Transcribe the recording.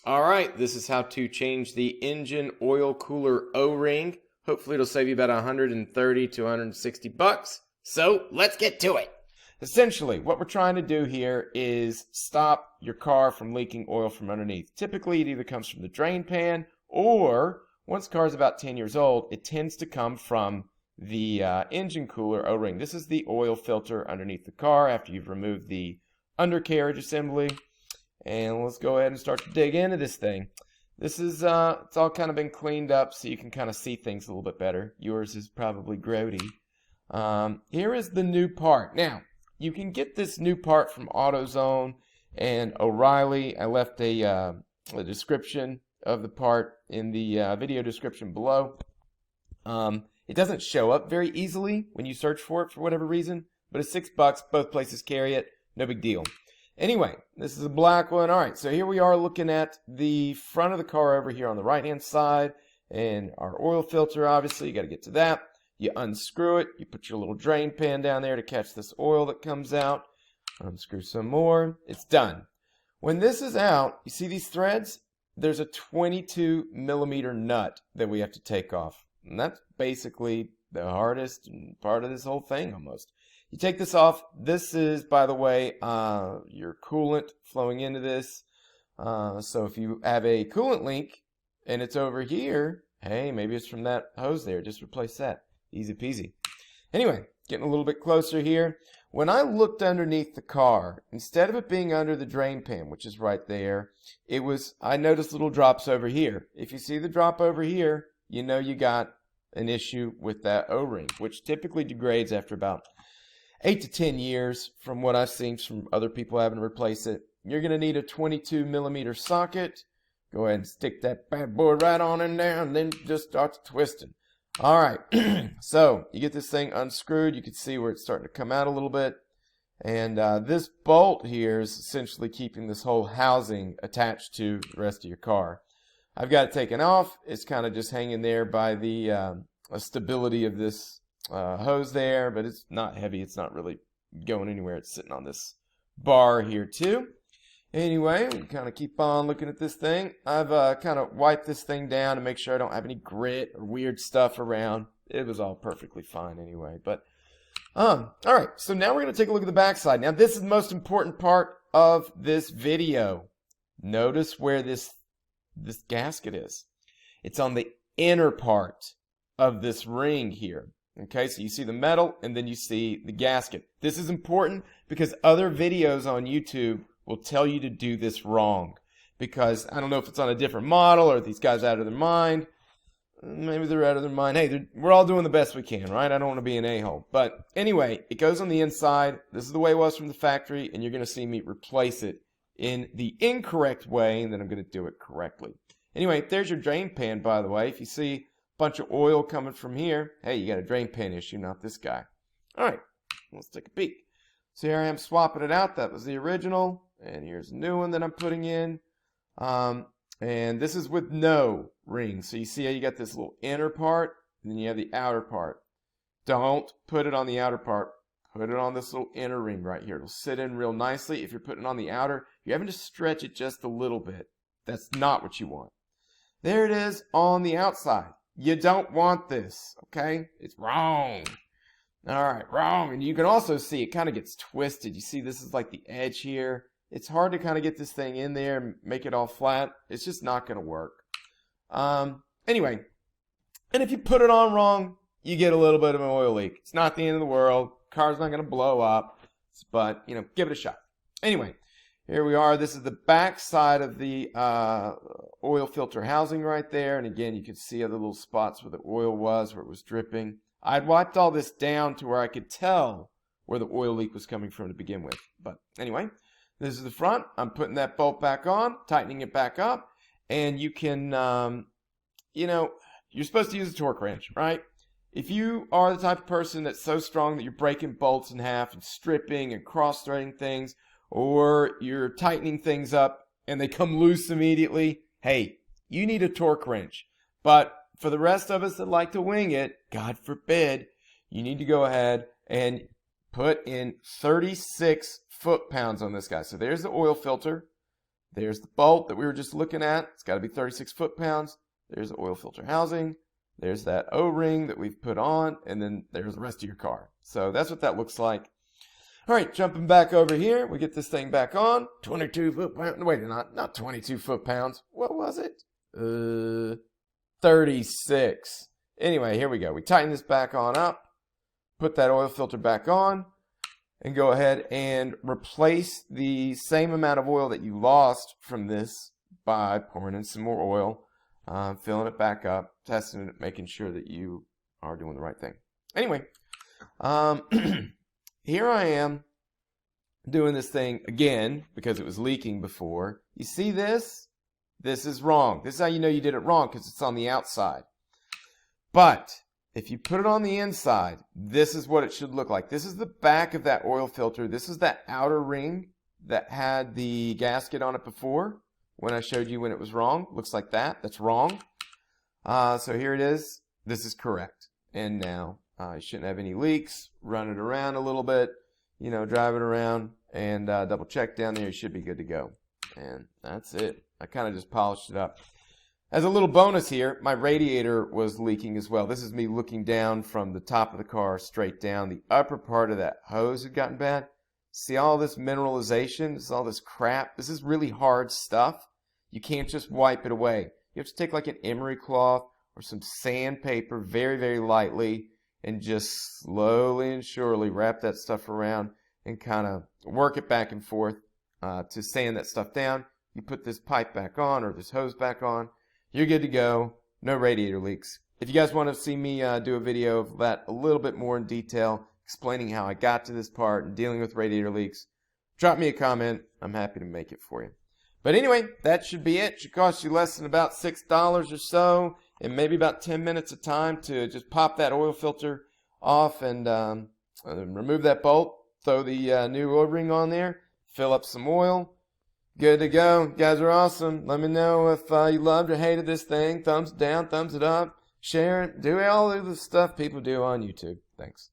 Alright, this is how to change the engine oil cooler O-ring. Hopefully it'll save you about 130 to 160 bucks. So let's get to it. Essentially, what we're trying to do here is stop your car from leaking oil from underneath. Typically, it either comes from the drain pan or, once the car is about 10 years old, it tends to come from the engine cooler O-ring. This is the oil filter underneath the car after you've removed the undercarriage assembly. And let's go ahead and start to dig into this thing. This is, it's all kind of been cleaned up so you can kind of see things a little bit better. Yours is probably grody. Here is the new part. Now, you can get this new part from Autozone and O'Reilly. I left a description of the part in the video description below. It doesn't show up very easily when you search for it for whatever reason, but it's $6. Both places carry it. No big deal. Anyway, this is a black one. All right, so here we are looking at the front of the car over here on the right-hand side, and our oil filter, obviously, you got to get to that. You unscrew it. You put your little drain pan down there to catch this oil that comes out. Unscrew some more. It's done. When this is out, you see these threads? There's a 22 millimeter nut that we have to take off. And that's basically the hardest part of this whole thing almost. You take this off. This is, by the way, your coolant flowing into this. So if you have a coolant leak and it's over here, hey, maybe it's from that hose there. Just replace that. Easy peasy. Anyway, getting a little bit closer here. When I looked underneath the car, instead of it being under the drain pan, which is right there, I noticed little drops over here. If you see the drop over here, you know you got an issue with that O-ring, which typically degrades after about 8 to 10 years from what I've seen from other people having to replace it. You're going to need a 22 millimeter socket. Go ahead and stick that bad boy right on in there and then just start twisting. All right, so you get this thing unscrewed. You can see where it's starting to come out a little bit. And this bolt here is essentially keeping this whole housing attached to the rest of your car. I've got it taken off. It's kind of just hanging there by the stability of this hose there, but it's not heavy. It's not really going anywhere. It's sitting on this bar here too. Anyway, we kind of keep on looking at this thing. I've kind of wiped this thing down to make sure I don't have any grit or weird stuff around. It was all perfectly fine anyway. But all right, so now we're going to take a look at the backside. Now this is the most important part of this video. Notice where this gasket is. It's on the inner part of this ring here. Okay, so you see the metal and then you see the gasket. This is important because other videos on YouTube will tell you to do this wrong. Because I don't know if it's on a different model or if these guys are out of their mind. Maybe they're out of their mind. Hey, we're all doing the best we can, right? I don't want to be an a-hole. But anyway, it goes on the inside. This is the way it was from the factory, and you're going to see me replace it in the incorrect way, and then I'm going to do it correctly. Anyway, there's your drain pan, by the way. If you see a bunch of oil coming from here, hey, you got a drain pan issue, not this guy. All right, let's take a peek. So here I am swapping it out. That was the original, and here's a new one that I'm putting in. And this is with no ring. So you see how you got this little inner part, and then you have the outer part. Don't put it on the outer part. Put it on this little inner ring right here. It'll sit in real nicely. If you're putting it on the outer, you're having to stretch it just a little bit. That's not what you want. There it is on the outside. You don't want this, okay? It's wrong. All right, wrong. And you can also see it kind of gets twisted. You see this is like the edge here. It's hard to kind of get this thing in there and make it all flat. It's just not going to work. Anyway, and if you put it on wrong, you get a little bit of an oil leak. It's not the end of the world. Car's not going to blow up, but, you know, give it a shot. Anyway, here we are. This is the back side of the oil filter housing right there. And again, you can see other little spots where the oil was, where it was dripping. I'd wiped all this down to where I could tell where the oil leak was coming from to begin with. But anyway, this is the front. I'm putting that bolt back on, tightening it back up. And you can, you know, you're supposed to use a torque wrench, right? If you are the type of person that's so strong that you're breaking bolts in half and stripping and cross-threading things, or you're tightening things up and they come loose immediately, hey, you need a torque wrench. But for the rest of us that like to wing it, God forbid, you need to go ahead and put in 36 foot-pounds on this guy. So there's the oil filter. There's the bolt that we were just looking at. It's got to be 36 foot-pounds. There's the oil filter housing. There's that O-ring that we've put on, and then there's the rest of your car. So that's what that looks like. All right, jumping back over here, we get this thing back on. 22 foot-pounds. Wait, not 22 foot-pounds. What was it? 36. Anyway, here we go. We tighten this back on up, put that oil filter back on, and go ahead and replace the same amount of oil that you lost from this by pouring in some more oil, filling it back up, testing it, making sure that you are doing the right thing. Anyway, here I am doing this thing again because it was leaking before. You see this? This is wrong. This is how you know you did it wrong, because it's on the outside. But if you put it on the inside, this is what it should look like. This is the back of that oil filter. This is that outer ring that had the gasket on it before when I showed you when it was wrong. Looks like that. That's wrong. So here it is. This is correct. And now you shouldn't have any leaks. Run it around a little bit, you know, drive it around and double check down there. You should be good to go. And that's it. I kind of just polished it up. As a little bonus here, my radiator was leaking as well. This is me looking down from the top of the car straight down. The upper part of that hose had gotten bad. See all this mineralization? This is all this crap. This is really hard stuff. You can't just wipe it away. You have to take like an emery cloth or some sandpaper very, very lightly and just slowly and surely wrap that stuff around and kind of work it back and forth to sand that stuff down. You put this pipe back on or this hose back on. You're good to go. No radiator leaks. If you guys want to see me do a video of that a little bit more in detail, explaining how I got to this part and dealing with radiator leaks, drop me a comment. I'm happy to make it for you. But anyway, that should be it. It should cost you less than about $6 or so, and maybe about 10 minutes of time to just pop that oil filter off and remove that bolt. Throw the new O-ring on there. Fill up some oil. Good to go. You guys are awesome. Let me know if you loved or hated this thing. Thumbs down, thumbs it up, share it. Do all of the stuff people do on YouTube. Thanks.